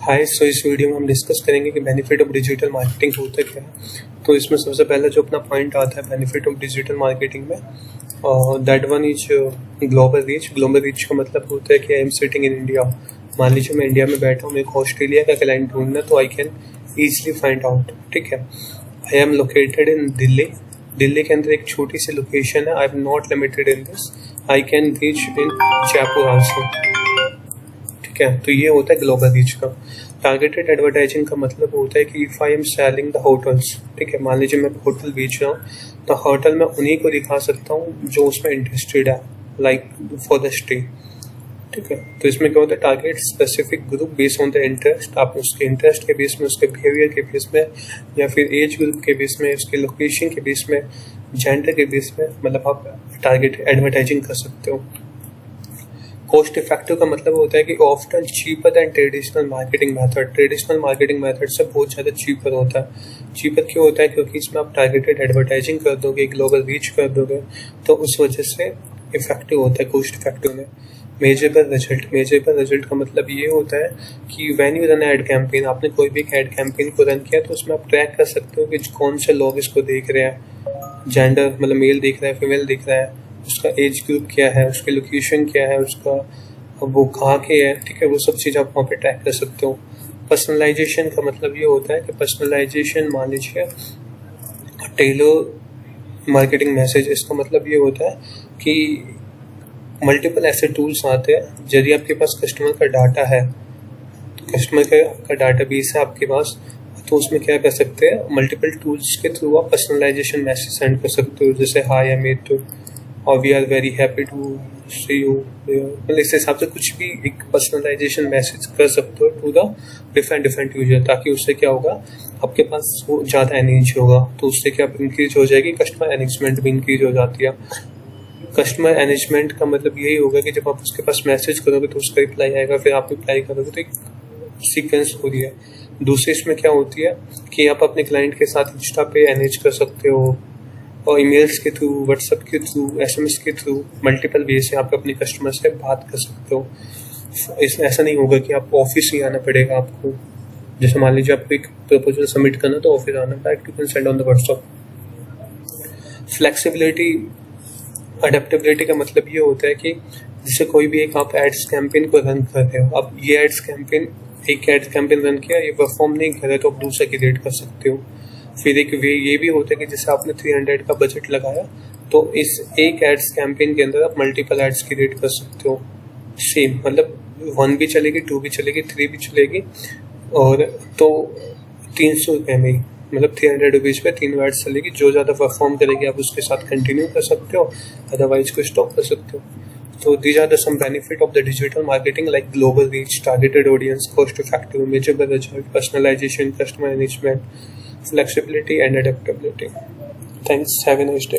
हाय, सो इस वीडियो में हम डिस्कस करेंगे कि बेनिफिट ऑफ डिजिटल मार्केटिंग होता क्या है। तो इसमें सबसे पहला जो अपना पॉइंट आता है बेनिफिट ऑफ डिजिटल मार्केटिंग में, that one is global reach. Global reach का मतलब होता है कि I am sitting in India. मान लीजिए मैं इंडिया में बैठा हूँ, मेरे को ऑस्ट्रेलिया का क्लाइंट ढूंढना, तो I can easily find out. ठीक है, I am located in Delhi. Delhi के अंदर एक छोटी सी लोकेशन है, I am not limited in this, I can reach in Jaipur also. ठीक है, तो ये होता है ग्लोबल रीच का। टारगेटेड एडवर्टाइजिंग का मतलब होता है कि if I am selling the hotels, ठीक है, मान लीजिए मैं होटल बेच रहा हूँ, तो होटल में उन्हीं को दिखा सकता हूँ जो उसमें इंटरेस्टेड है, लाइक फॉर द स्टे। ठीक है, तो इसमें क्या होता है, target specific group based on the interest. आप उसके इंटरेस्ट के बेस में, उसके बिहेवियर के बेस में, या फिर एज ग्रुप के बेस में, उसके लोकेशन के बेस में, जेंडर के बेस में, मतलब आप टारगेट एडवर्टाइजिंग कर सकते हो। कॉस्ट इफेक्टिव का मतलब होता है कि often cheaper then traditional marketing method. Traditional marketing method से बहुत ज़्यादा चीपर होता है। चीपर क्यों होता है? क्योंकि इसमें आप टारगेटेड एडवर्टाइजिंग कर दोगे, ग्लोबल रीच कर दोगे, तो उस वजह से इफेक्टिव होता है कॉस्ट इफेक्टिव में। Measurable result. मेजरेबल रिजल्ट का मतलब ये होता है कि when you run ad campaign, आपने कोई भी एड कैंपेन को रन किया तो उसमें आप ट्रैक कर सकते हो कि कौन से लोग इसको देख रहे हैं, जेंडर मतलब मेल दिख रहा है, फीमेल दिख रहा है, उसका एज ग्रुप क्या है, उसकी लोकेशन क्या है, उसका वो कहाँ के है। ठीक है, वो सब चीज़ आप वहाँ पे ट्रैक कर सकते हो। पर्सनलाइजेशन का मतलब ये होता है कि पर्सनलाइजेशन, मान लीजिए टेलर मार्केटिंग मैसेज, इसका मतलब ये होता है कि मल्टीपल ऐसे टूल्स आते हैं। यदि आपके पास कस्टमर का डाटा है, तो कस्टमर का डाटा बेस है आपके पास, तो उसमें क्या कर सकते हैं, मल्टीपल टूल्स के थ्रू आप पर्सनलाइजेशन मैसेज सेंड कर सकते हो। जैसे हाय आई मेट टू, और we are very happy to see you. मतलब इस हिसाब से कुछ भी एक पर्सनलाइजेशन मैसेज कर सकते हो टू द डिफरेंट यूजर, ताकि उससे क्या होगा, आपके पास वो ज़्यादा एनर्जी होगा, तो उससे क्या इंक्रीज हो जाएगी, कस्टमर एंगेजमेंट भी इंक्रीज हो जाती है। कस्टमर एंगेजमेंट का मतलब यही होगा कि जब आप उसके पास मैसेज करोगे तो उसका रिप्लाई आएगा, फिर आप रिप्लाई करोगे, तो एक सीक्वेंस हो रही है। दूसरी इसमें क्या होती है कि आप अपने क्लाइंट के साथ इंस्टा पे एनगेज कर सकते हो, और ईमेल्स के थ्रू, व्हाट्सएप के थ्रू, एसएमएस के थ्रू, मल्टीपल वे से आप अपने कस्टमर से बात कर सकते हो। ऐसा नहीं होगा कि आपको ऑफिस ही आना पड़ेगा आपको। जैसे मान लीजिए आपको एक प्रपोजल सबमिट करना, तो ऑफिस आना, direct you can send on the WhatsApp. Flexibility, adaptability का मतलब ये होता है कि जैसे कोई भी एक आप एड्स कैंपेन को रन कर रहे हो, अब ये एड्स कैंपेन, एक एड्स कैंपेन रन किया, ये परफॉर्म नहीं कर रहे, तो आप दूसरा क्रिएट कर सकते हो। फिर एक वे ये भी होता है कि जैसे आपने 300 का बजट लगाया, तो इस एक एड्स कैंपेन के अंदर आप मल्टीपल एड्स क्रिएट कर सकते हो। सेम मतलब 1 भी चलेगी, 2 भी चलेगी, 3 भी चलेगी, और तो 300 रुपये में, मतलब 300 रुपीज़ पे 3 एड्स चलेगी। जो ज़्यादा परफॉर्म करेगी आप उसके साथ कंटिन्यू कर सकते हो, अदरवाइज को स्टॉप कर सकते हो। So these are the some benefit of the digital marketing, like global reach, targeted audience, cost effective, measurable result, personalization, customer engagement, flexibility and adaptability. Thanks. Have a nice day.